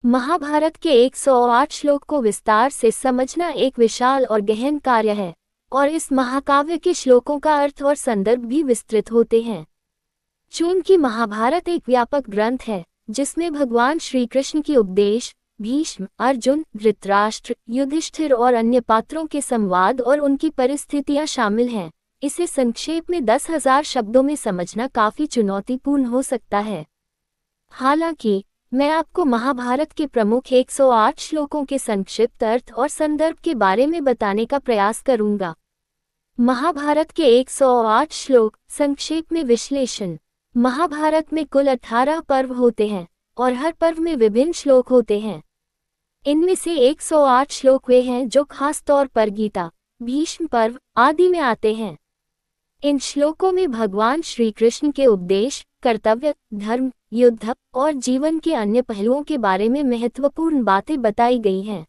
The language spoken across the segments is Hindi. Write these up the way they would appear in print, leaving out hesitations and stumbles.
महाभारत के 108 श्लोक को विस्तार से समझना एक विशाल और गहन कार्य है, और इस महाकाव्य के श्लोकों का अर्थ और संदर्भ भी विस्तृत होते हैं। चूंकि महाभारत एक व्यापक ग्रंथ है, जिसमें भगवान श्री कृष्ण की उपदेश, भीष्म, अर्जुन, धृतराष्ट्र, युधिष्ठिर और अन्य पात्रों के संवाद और उनकी परिस्थितियां शामिल हैं, इसे संक्षेप में 10,000 शब्दों में समझना काफी चुनौतीपूर्ण हो सकता है। हालांकि मैं आपको महाभारत के प्रमुख 108 श्लोकों के संक्षिप्त अर्थ और संदर्भ के बारे में बताने का प्रयास करूंगा। महाभारत के 108 श्लोक संक्षेप में विश्लेषण। महाभारत में कुल 18 पर्व होते हैं और हर पर्व में विभिन्न श्लोक होते हैं। इनमें से 108 श्लोक वे हैं जो खास तौर पर गीता, भीष्म पर्व आदि में आते हैं। इन श्लोकों में भगवान श्री कृष्ण के उपदेश, कर्तव्य, धर्म, युद्ध और जीवन के अन्य पहलुओं के बारे में महत्वपूर्ण बातें बताई गई हैं।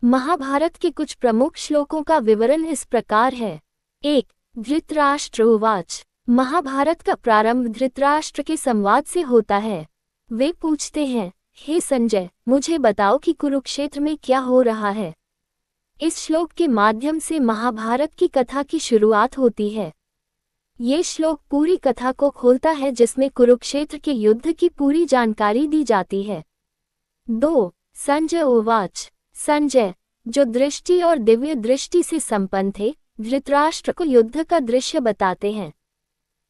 महाभारत के कुछ प्रमुख श्लोकों का विवरण इस प्रकार है। 1. धृतराष्ट्र उवाच। महाभारत का प्रारंभ धृतराष्ट्र के संवाद से होता है। वे पूछते हैं, हे संजय, मुझे बताओ कि कुरुक्षेत्र में क्या हो रहा है। इस श्लोक के माध्यम से महाभारत की कथा की शुरुआत होती है। ये श्लोक पूरी कथा को खोलता है, जिसमें कुरुक्षेत्र के युद्ध की पूरी जानकारी दी जाती है। 2. संजय उवाच। संजय, जो दृष्टि और दिव्य दृष्टि से संपन्न थे, धृतराष्ट्र को युद्ध का दृश्य बताते हैं।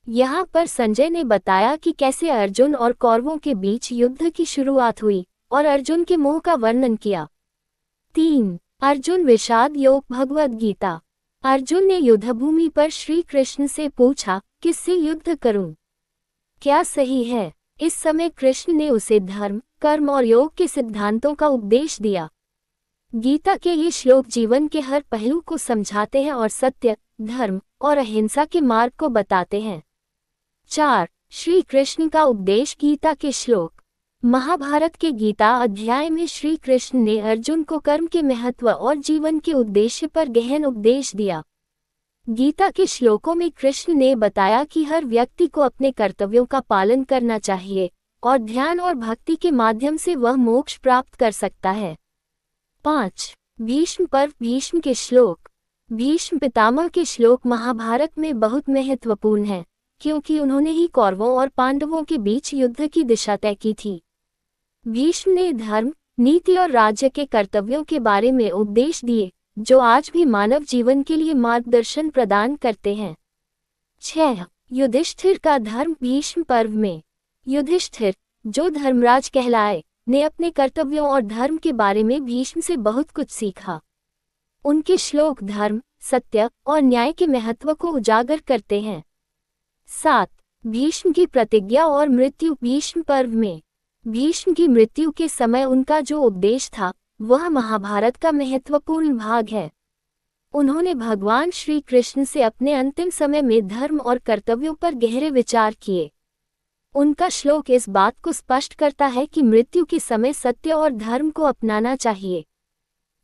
यहाँ पर संजय ने बताया कि कैसे अर्जुन और कौरवों के बीच युद्ध की शुरुआत हुई और अर्जुन के मोह का वर्णन किया। 3. अर्जुन विषाद योग भगवद गीता। अर्जुन ने युद्धभूमि पर श्री कृष्ण से पूछा, किससे युद्ध करूं? क्या सही है? इस समय कृष्ण ने उसे धर्म, कर्म और योग के सिद्धांतों का उपदेश दिया। गीता के ये श्लोक जीवन के हर पहलू को समझाते हैं और सत्य, धर्म और अहिंसा के मार्ग को बताते हैं। 4. श्री कृष्ण का उपदेश गीता के श्लोक। महाभारत के गीता अध्याय में श्री कृष्ण ने अर्जुन को कर्म के महत्व और जीवन के उद्देश्य पर गहन उपदेश दिया। गीता के श्लोकों में कृष्ण ने बताया कि हर व्यक्ति को अपने कर्तव्यों का पालन करना चाहिए और ध्यान और भक्ति के माध्यम से वह मोक्ष प्राप्त कर सकता है। 5. भीष्म पर्व भीष्म के श्लोक। भीष्म पितामह के श्लोक महाभारत में बहुत महत्वपूर्ण हैं, क्योंकि उन्होंने ही कौरवों और पांडवों के बीच युद्ध की दिशा तय की थी। भीष्म ने धर्म, नीति और राज्य के कर्तव्यों के बारे में उपदेश दिए, जो आज भी मानव जीवन के लिए मार्गदर्शन प्रदान करते हैं। 6. युधिष्ठिर का धर्म भीष्म पर्व में। युधिष्ठिर, जो धर्मराज कहलाए, ने अपने कर्तव्यों और धर्म के बारे में भीष्म से बहुत कुछ सीखा। उनके श्लोक धर्म, सत्य और न्याय के महत्व को उजागर करते हैं। 7. भीष्म की प्रतिज्ञा और मृत्यु भीष्म पर्व में। भीष्म की मृत्यु के समय उनका जो उपदेश था, वह महाभारत का महत्वपूर्ण भाग है। उन्होंने भगवान श्री कृष्ण से अपने अंतिम समय में धर्म और कर्तव्यों पर गहरे विचार किए। उनका श्लोक इस बात को स्पष्ट करता है कि मृत्यु के समय सत्य और धर्म को अपनाना चाहिए।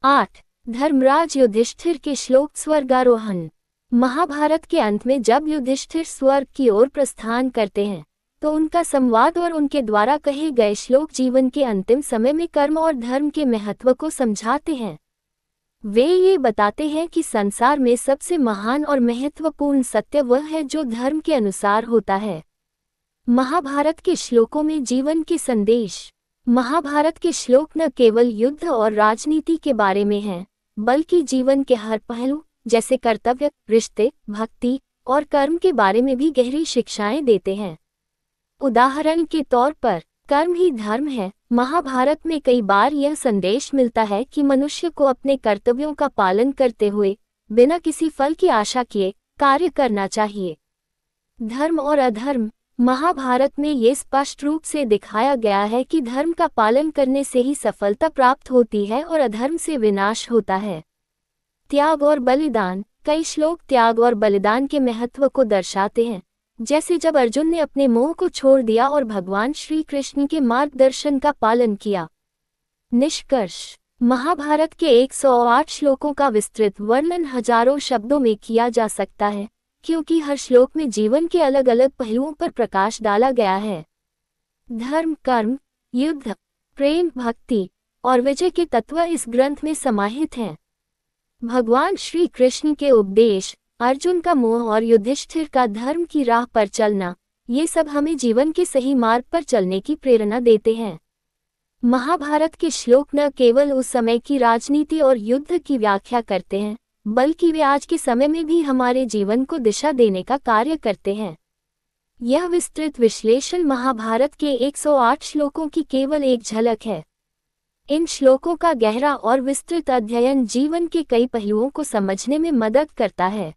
8. धर्मराज युधिष्ठिर के श्लोक स्वर्गारोहण। महाभारत के अंत में जब युधिष्ठिर स्वर्ग की ओर प्रस्थान करते हैं, तो उनका संवाद और उनके द्वारा कहे गए श्लोक जीवन के अंतिम समय में कर्म और धर्म के महत्व को समझाते हैं। वे ये बताते हैं कि संसार में सबसे महान और महत्वपूर्ण सत्य वह है जो धर्म के अनुसार होता है। महाभारत के श्लोकों में जीवन के संदेश। महाभारत के श्लोक न केवल युद्ध और राजनीति के बारे में हैं, बल्कि जीवन के हर पहलू, जैसे कर्तव्य, रिश्ते, भक्ति और कर्म के बारे में भी गहरी शिक्षाएं देते हैं। उदाहरण के तौर पर, कर्म ही धर्म है। महाभारत में कई बार यह संदेश मिलता है कि मनुष्य को अपने कर्तव्यों का पालन करते हुए बिना किसी फल की आशा किए कार्य करना चाहिए। धर्म और अधर्म। महाभारत में ये स्पष्ट रूप से दिखाया गया है कि धर्म का पालन करने से ही सफलता प्राप्त होती है और अधर्म से विनाश होता है। त्याग और बलिदान। कई श्लोक त्याग और बलिदान के महत्व को दर्शाते हैं, जैसे जब अर्जुन ने अपने मोह को छोड़ दिया और भगवान श्री कृष्ण के मार्गदर्शन का पालन किया। निष्कर्ष। महाभारत के 108 श्लोकों का विस्तृत वर्णन हजारों शब्दों में किया जा सकता है, क्योंकि हर श्लोक में जीवन के अलग अलग पहलुओं पर प्रकाश डाला गया है। धर्म, कर्म, युद्ध, प्रेम, भक्ति और विजय के तत्व इस ग्रंथ में समाहित हैं। भगवान श्री कृष्ण के उपदेश, अर्जुन का मोह और युधिष्ठिर का धर्म की राह पर चलना, ये सब हमें जीवन के सही मार्ग पर चलने की प्रेरणा देते हैं। महाभारत के श्लोक न केवल उस समय की राजनीति और युद्ध की व्याख्या करते हैं, बल्कि वे आज के समय में भी हमारे जीवन को दिशा देने का कार्य करते हैं। यह विस्तृत विश्लेषण महाभारत के 108 श्लोकों की केवल एक झलक है। इन श्लोकों का गहरा और विस्तृत अध्ययन जीवन के कई पहलुओं को समझने में मदद करता है।